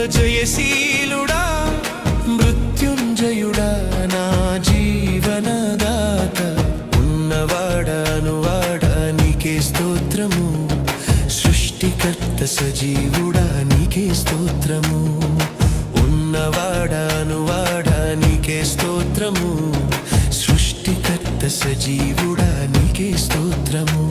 జయశీలుడా మృత్యుంజయుడా నా జీవనదాత ఉన్నవాడా నీకే స్తోత్రము సృష్టికర్త సజీవుడా నీకే స్తోత్రము ఉన్నవాడా నీకే స్తోత్రము సృష్టికర్త సజీవుడా నీకే స్తోత్రము